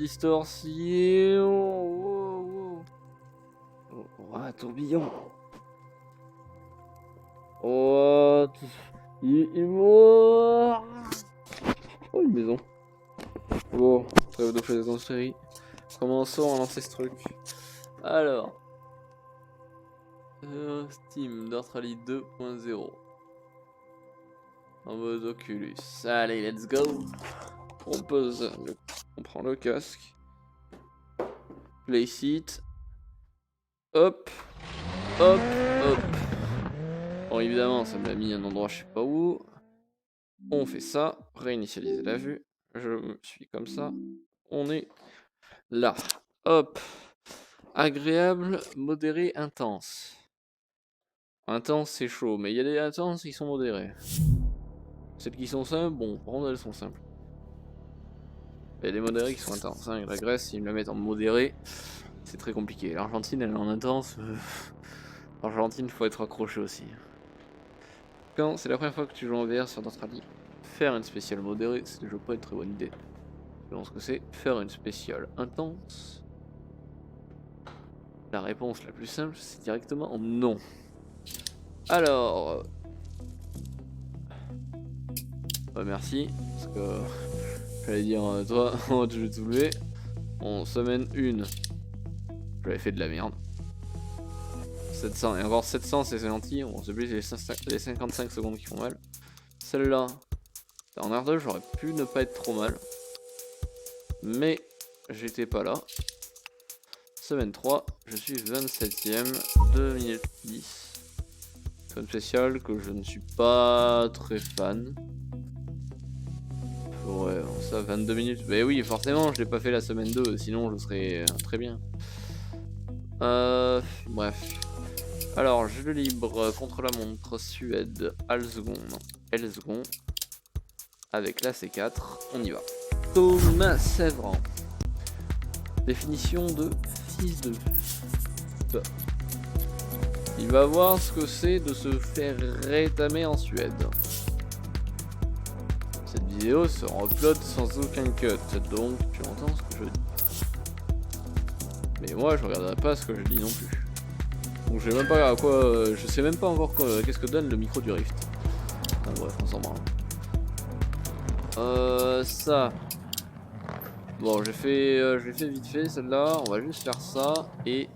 distorsion. Oh, un tourbillon. Oh, oh, une maison. Bon, trêve de plaisanterie. Commençons à lancer ce truc. Alors. Steam, Dirt Rally 2.0. En mode Oculus. Allez, let's go. On pose, on prend le casque. Place it. Hop. Hop. Hop. Bon, évidemment, ça me l'a mis à un endroit je sais pas où. On fait ça. Réinitialiser la vue. Je me suis comme ça. On est là. Hop. Agréable, modéré, intense. Intense, c'est chaud, mais il y a des intenses qui sont modérés. Celles qui sont simples, bon, par contre, elles sont simples. Il y a des modérés qui sont intenses. Hein. La Grèce, ils me la mettent en modéré, c'est très compliqué. L'Argentine, elle est en intense. L'Argentine, faut être accroché aussi. Quand c'est la première fois que tu joues en VR sur notre rallye, faire une spéciale modérée, c'est déjà pas une très bonne idée. Je pense que c'est faire une spéciale intense. La réponse la plus simple, c'est directement non. Alors... merci, parce que... J'allais dire, toi, tu veux te soulever. Bon, semaine 1. J'avais fait de la merde. 700, et encore 700 c'est gentil, on se plus les 55 secondes qui font mal. Celle-là, en R2 j'aurais pu ne pas être trop mal. Mais j'étais pas là. Semaine 3, je suis 27ème, 2 minutes 10. Semaine spéciale que je ne suis pas très fan. Ouais, ça 22 minutes. Bah oui, forcément, je l'ai pas fait la semaine 2, sinon je serais très bien. Bref. Alors, jeu libre contre la montre Suède, Elzgon. Avec la C4, on y va. Thomas Sévran. Définition de fils de... Il va voir ce que c'est de se faire rétamer en Suède. Cette vidéo sera upload sans aucun cut, donc tu entends ce que je dis. Mais moi je regarderai pas ce que je dis non plus. Donc je sais même pas à quoi, je sais même pas encore qu'est-ce que donne le micro du Rift. Enfin, bref, on s'en branle. Ça. Bon, j'ai fait vite fait celle-là. On va juste faire ça et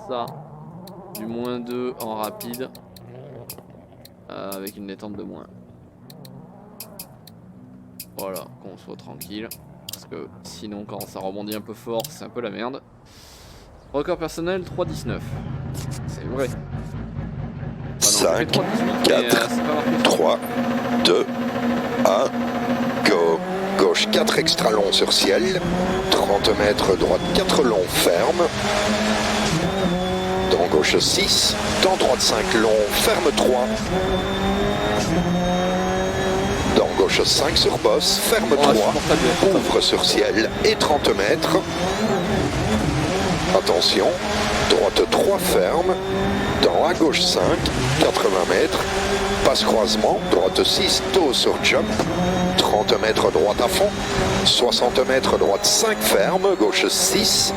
ça. Du -2 en rapide. Avec une détente de moins. Voilà, qu'on soit tranquille. Parce que sinon, quand ça rebondit un peu fort, c'est un peu la merde. Record personnel 3,19. C'est vrai. Bah non, 5, 4, 3, 2, 1, go. Gauche 4 extra long sur ciel. 30 mètres, droite 4 long ferme. Dans gauche 6. Dans droite 5 long, ferme 3. Dans gauche 5 sur bosse, ferme 3. Ouvre sur ciel et 30 mètres. Attention, droite 3 ferme, dans à gauche 5, 80 mètres, passe croisement, droite 6, dos sur jump, 30 mètres droite à fond, 60 mètres droite 5 ferme, gauche 6,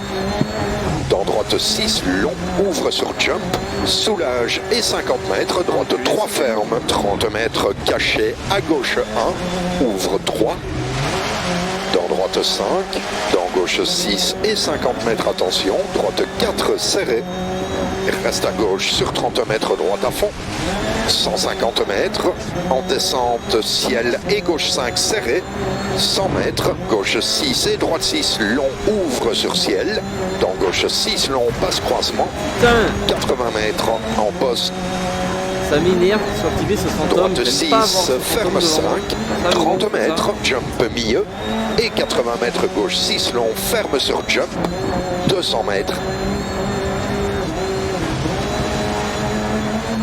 dans droite 6, long, ouvre sur jump, soulage et 50 mètres, droite 3 ferme, 30 mètres caché, à gauche 1, ouvre 3, dans droite 5, dans gauche 6 et 50 mètres, attention, droite 4 serré, reste à gauche sur 30 mètres, droite à fond, 150 mètres, en descente ciel et gauche 5 serré, 100 mètres, gauche 6 et droite 6 long, ouvre sur ciel, dans gauche 6 long, passe croisement, 80 mètres en poste. Ça m'énerve qu'il soit activé ce fantôme. Droite 6, ferme 5, 30 mètres, jump milieu, et 80 mètres gauche 6 long, ferme sur jump, 200 mètres.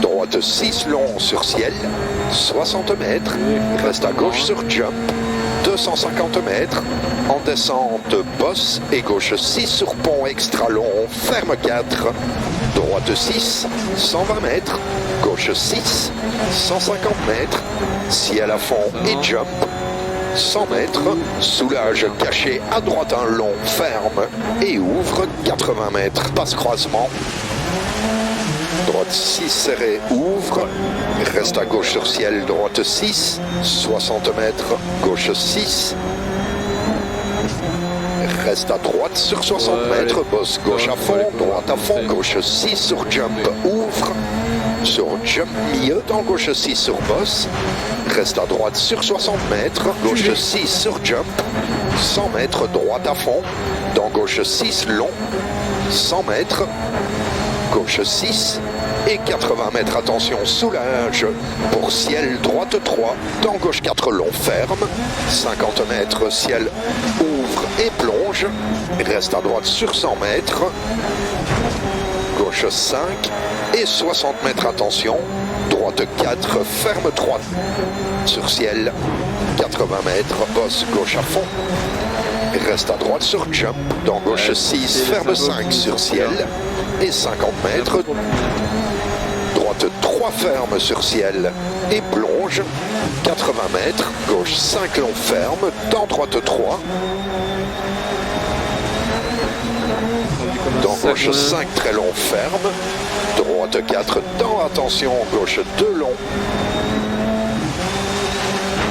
Droite 6 long sur ciel, 60 mètres, reste à gauche sur jump, 250 mètres, en descente bosse et gauche 6 sur pont extra long, ferme 4, droite 6, 120 mètres, gauche 6, 150 mètres, ciel à fond et jump, 100 mètres, soulage caché à droite un long, ferme et ouvre 80 mètres, passe croisement. Droite 6 serré, ouvre, reste à gauche sur ciel, droite 6, 60 mètres, gauche 6. Reste à droite sur 60 mètres, bosse gauche à fond, droite à fond, gauche 6 sur jump, ouvre. Sur jump milieu, dans gauche 6 sur bosse. Reste à droite sur 60 mètres, gauche 6 sur jump. 100 mètres, droite à fond, dans gauche 6 long. 100 mètres, gauche 6 et 80 mètres, attention, soulage. Pour ciel, droite 3, dans gauche 4 long, ferme. 50 mètres, ciel, ouvre et plonge. Reste à droite sur 100 mètres. Gauche 5 et 60 mètres, attention. Droite 4, ferme 3 sur ciel. 80 mètres, bosse gauche à fond. Reste à droite sur jump. Dans gauche 6, ferme 5 sur ciel. Et 50 mètres. Droite 3, ferme sur ciel. Et plonge. 80 mètres. Gauche 5 long, ferme. Dans droite 3. Dans gauche 5 très long, ferme. Droite 4 dans, attention, gauche 2 long.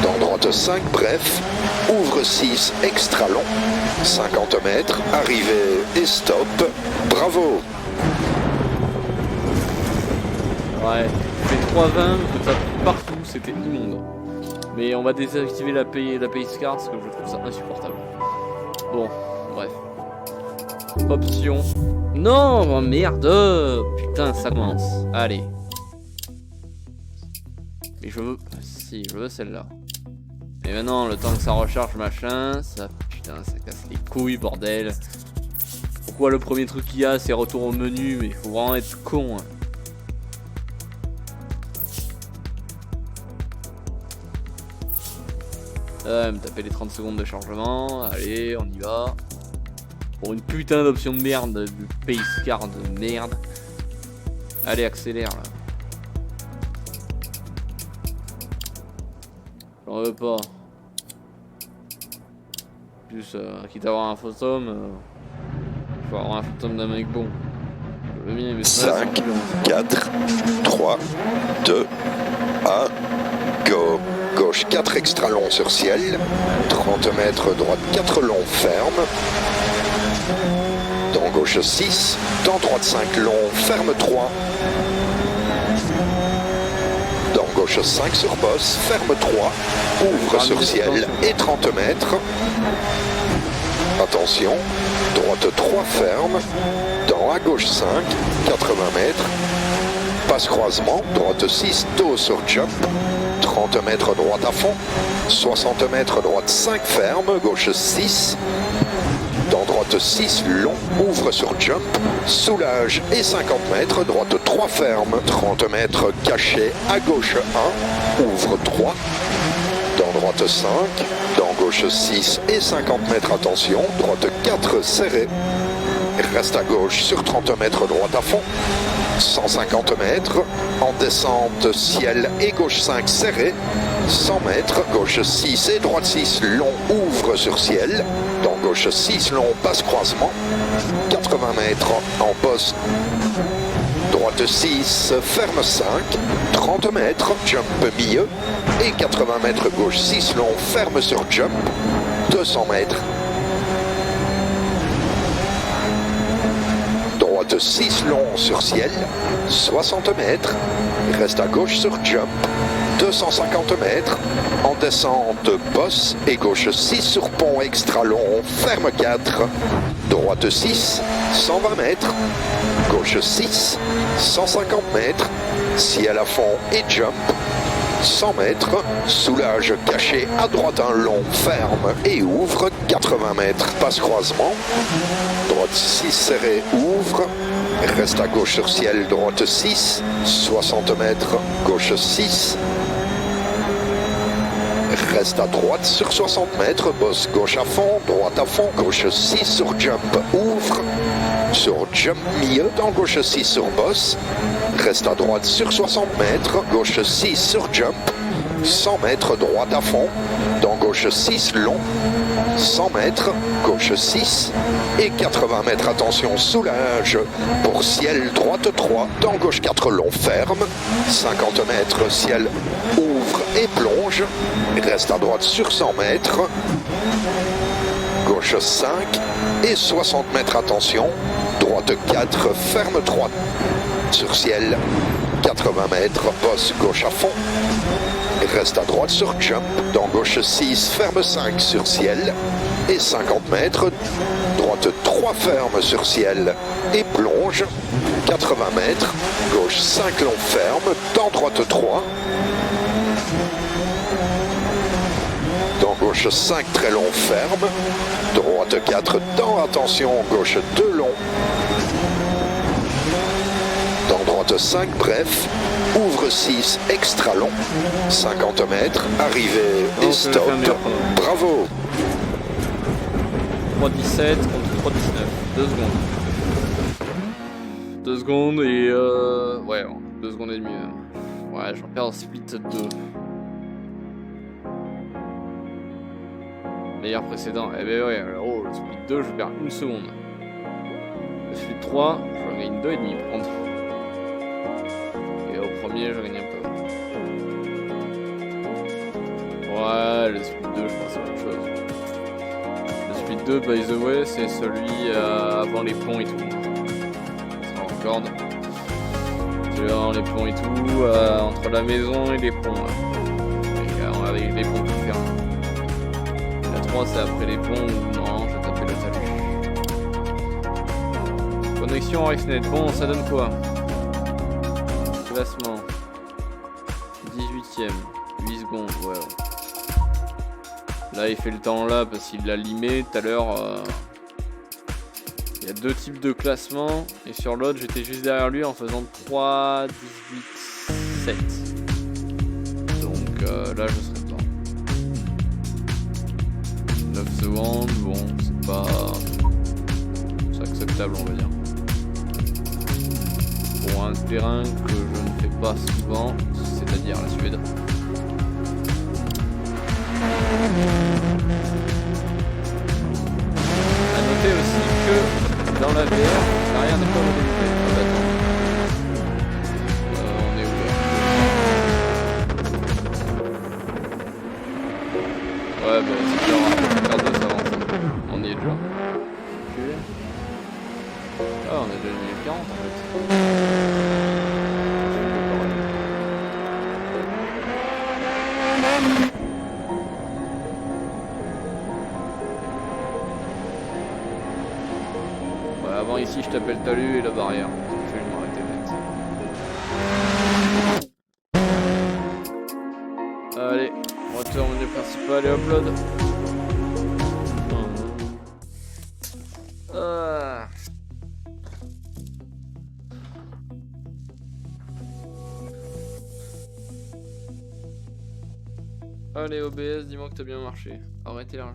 Dans droite 5 bref. Ouvre 6 extra long. 50 mètres. Arrivée et stop. Bravo. Ouais, c'est 3,20, je tape partout, c'était immonde. Mais on va désactiver la pace car parce que je trouve ça insupportable. Bon, bref. Option. Non, oh merde. Putain, ça commence. Allez. Mais je veux... Si, je veux celle-là. Et maintenant, le temps que ça recharge, machin, ça... Putain, ça casse les couilles, bordel. Pourquoi le premier truc qu'il y a, c'est retour au menu? Mais il faut vraiment être con, hein. Me taper les 30 secondes de chargement. Allez, on y va. Pour une putain d'option de merde, de pace car de merde. Allez, accélère là. J'en veux pas. En plus, quitte à avoir un fantôme, je vais avoir un fantôme d'un mec bon. Je veux bien, mais 5, 4, 3, 2, 1, go. Gauche 4 extra long sur ciel. 30 mètres, droite 4 long, ferme. Dans gauche 6. Dans droite 5 long, ferme 3. Dans gauche 5 sur bosse, ferme 3. Ouvre sur ciel et 30 mètres. Attention. Droite 3 ferme. Dans à gauche 5, 80 mètres. Passe croisement, droite 6, dos sur jump. 30 mètres droite à fond, 60 mètres droite 5 ferme, gauche 6, dans droite 6 long, ouvre sur jump, soulage et 50 mètres, droite 3 ferme, 30 mètres caché à gauche 1, ouvre 3, dans droite 5, dans gauche 6 et 50 mètres, attention, droite 4 serré, reste à gauche sur 30 mètres droite à fond, 150 mètres, en descente, ciel et gauche 5 serré, 100 mètres, gauche 6 et droite 6 long, ouvre sur ciel, dans gauche 6 long, passe croisement, 80 mètres, en bosse, droite 6, ferme 5, 30 mètres, jump milieu, et 80 mètres, gauche 6 long, ferme sur jump, 200 mètres, droite 6 long sur ciel, 60 mètres, reste à gauche sur jump, 250 mètres, en descente bosse et gauche 6 sur pont extra long, ferme 4, droite 6, 120 mètres, gauche 6, 150 mètres, ciel à fond et jump, 100 mètres, soulage caché à droite un long, ferme et ouvre 80 mètres, passe croisement, droite 6 serré, ouvre, reste à gauche sur ciel, droite 6, 60 mètres, gauche 6, reste à droite sur 60 mètres, bosse gauche à fond, droite à fond, gauche 6 sur jump, ouvre, sur jump milieu, dans gauche 6 sur bosse, reste à droite sur 60 mètres, gauche 6 sur jump, 100 mètres, droite à fond, dans gauche gauche 6 long, 100 mètres, gauche 6 et 80 mètres, attention, soulage pour ciel droite 3, dans gauche 4 long, ferme, 50 mètres, ciel ouvre et plonge, reste à droite sur 100 mètres, gauche 5 et 60 mètres, attention, droite 4, ferme 3 sur ciel, 80 mètres, bosse gauche à fond, reste à droite sur jump, dans gauche 6, ferme 5 sur ciel, et 50 mètres, droite 3 ferme sur ciel, et plonge, 80 mètres, gauche 5 long ferme, dans droite 3, dans gauche 5 très long ferme, droite 4 dans, attention, gauche 2 long, dans droite 5 bref, ouvre 6 extra long, 50 mètres, arrivée et stop, bravo. 3,17 contre 3,19, 2 secondes. 2 secondes et ouais, 2 secondes et demie même. Ouais, j'en perds un split 2. Meilleur précédent, eh ben ouais, oh, le split 2, je perds 1 seconde. Le split 3, je gagne 2,5 par contre. Et au premier, je gagne un peu. Ouais, le split 2, je pense que c'est autre chose. Le split 2, by the way, c'est celui avant les ponts et tout. Ça record. Celui avant les ponts et tout, entre la maison et les ponts. Là. Et, avec les ponts tout fermés. La 3, c'est après les ponts ou non, je vais taper le salut. Connexion RxNet, bon, ça donne quoi? Classement 18ème, 8 secondes, ouais. Là il fait le temps là parce qu'il l'a limé tout à l'heure. Il y a 2 types de classement et sur l'autre j'étais juste derrière lui en faisant 3, 18, 7. Donc là je serai dedans. 9 secondes, bon c'est pas... c'est acceptable on va dire. Pour un terrain que je ne fais pas souvent, c'est-à-dire la Suède. A noter aussi que dans la VR, l'arrière n'est pas modélisé. Ah bah attends. On est où là? Ouais bah c'est clair, on va faire 2 ça avance. On y est déjà. Ah on est déjà 1040 en fait. Ouais, avant ici je tapais le talus et la barrière. Je vais m'arrêter net. Allez, retour au menu principal et upload. Allez OBS, dis-moi que t'as bien marché. Arrêtez là.